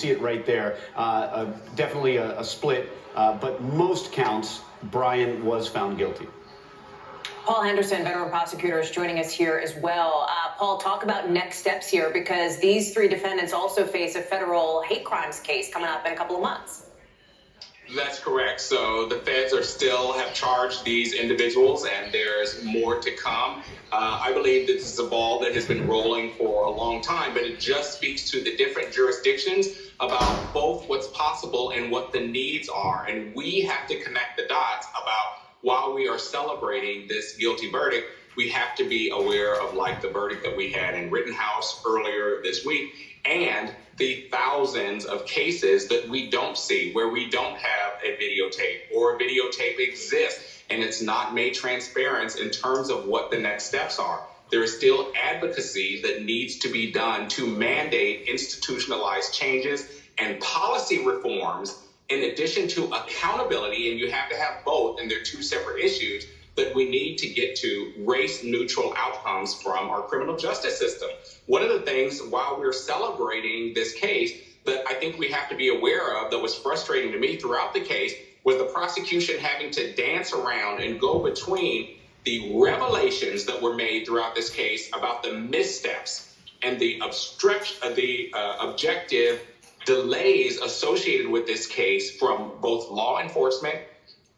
See it right there. Definitely a split, but most counts, Brian was found guilty. Paul Henderson, veteran prosecutor, is joining us here as well. Paul, talk about next steps here, because these three defendants also face a federal hate crimes case coming up in a couple of months. That's correct. So the feds have charged these individuals, and there's more to come. I believe that this is a ball that has been rolling for a long time, but it just speaks to the different jurisdictions about both what's possible and what the needs are. And we have to connect the dots about, while we are celebrating this guilty verdict, we have to be aware of, like, the verdict that we had in Rittenhouse earlier this week, and the thousands of cases that we don't see, where we don't have a videotape, or a videotape exists and it's not made transparent in terms of what the next steps are. There is still advocacy that needs to be done to mandate institutionalized changes and policy reforms, in addition to accountability, and you have to have both, and they're two separate issues, that we need to get to race-neutral outcomes from our criminal justice system. One of the things, while we're celebrating this case, that I think we have to be aware of, that was frustrating to me throughout the case, was the prosecution having to dance around and go between the revelations that were made throughout this case about the missteps and the objective delays associated with this case from both law enforcement,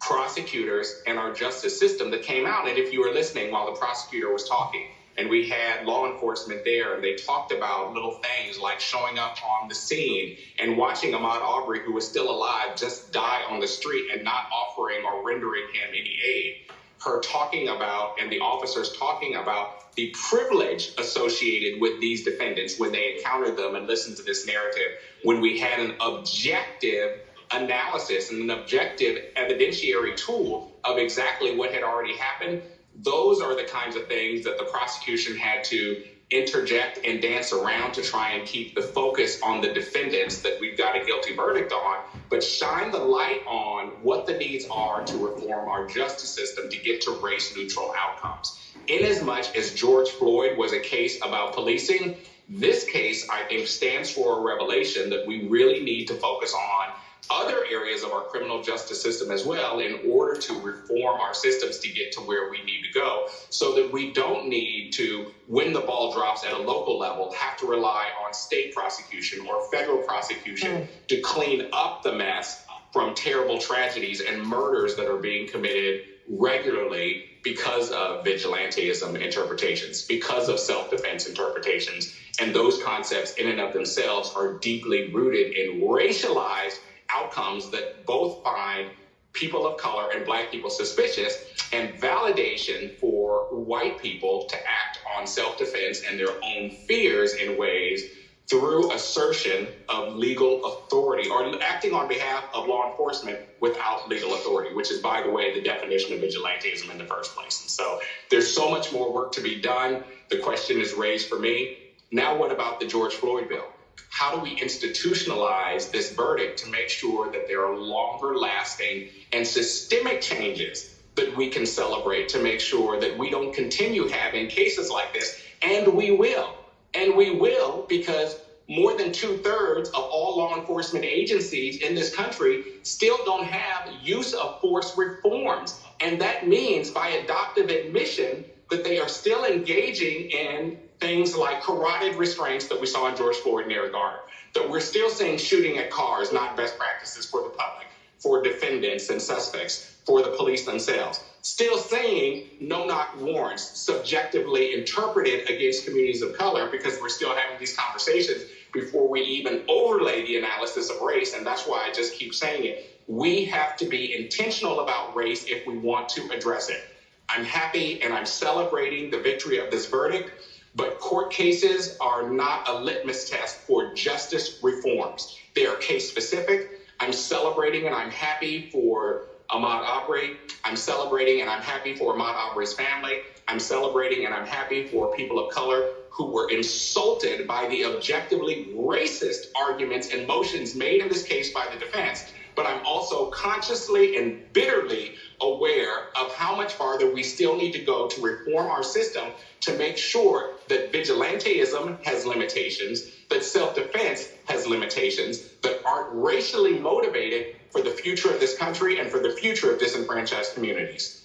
prosecutors, and our justice system that came out. And if you were listening while the prosecutor was talking, and we had law enforcement there, and they talked about little things like showing up on the scene and watching Ahmaud Arbery, who was still alive, just die on the street and not offering or rendering him any aid. Her talking about, and the officers talking about, the privilege associated with these defendants when they encountered them and listened to this narrative, when we had an objective analysis and an objective evidentiary tool of exactly what had already happened. Those are the kinds of things that the prosecution had to interject and dance around to try and keep the focus on the defendants that we've got a guilty verdict on, but shine the light on what the needs are to reform our justice system to get to race-neutral outcomes. Inasmuch as George Floyd was a case about policing, this case, I think, stands for a revelation that we really need to focus on other areas of our criminal justice system as well, in order to reform our systems to get to where we need to go, so that we don't need to, when the ball drops at a local level, have to rely on state prosecution or federal prosecution to clean up the mess from terrible tragedies and murders that are being committed regularly because of vigilantism interpretations, because of self-defense interpretations. And those concepts in and of themselves are deeply rooted in racialized outcomes that both find people of color and Black people suspicious, and validation for white people to act on self-defense and their own fears in ways through assertion of legal authority, or acting on behalf of law enforcement without legal authority, which is, by the way, the definition of vigilantism in the first place. And so there's so much more work to be done. The question is raised for me, now what about the George Floyd bill? How do we institutionalize this verdict to make sure that there are longer lasting and systemic changes that we can celebrate, to make sure that we don't continue having cases like this? And we will. And we will, because more than 2/3 of all law enforcement agencies in this country still don't have use of force reforms. And that means, by adoptive admission, that they are still engaging in things like carotid restraints that we saw in George Floyd and Eric Garner, that we're still seeing shooting at cars, not best practices for the public, for defendants and suspects, for the police themselves. Still seeing no-knock warrants subjectively interpreted against communities of color, because we're still having these conversations before we even overlay the analysis of race. And that's why I just keep saying it. We have to be intentional about race if we want to address it. I'm happy and I'm celebrating the victory of this verdict, but court cases are not a litmus test for justice reforms. They are case specific. I'm celebrating and I'm happy for Ahmaud Arbery. I'm celebrating and I'm happy for Ahmaud Arbery's family. I'm celebrating and I'm happy for people of color who were insulted by the objectively racist arguments and motions made in this case by the defense. But I'm also consciously and bitterly aware of how much farther we still need to go to reform our system, to make sure that vigilantism has limitations, that self-defense has limitations, but are racially motivated for the future of this country and for the future of disenfranchised communities.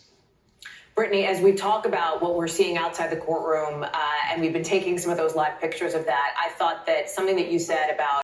Brittany, as we talk about what we're seeing outside the courtroom, and we've been taking some of those live pictures of that, I thought that something that you said about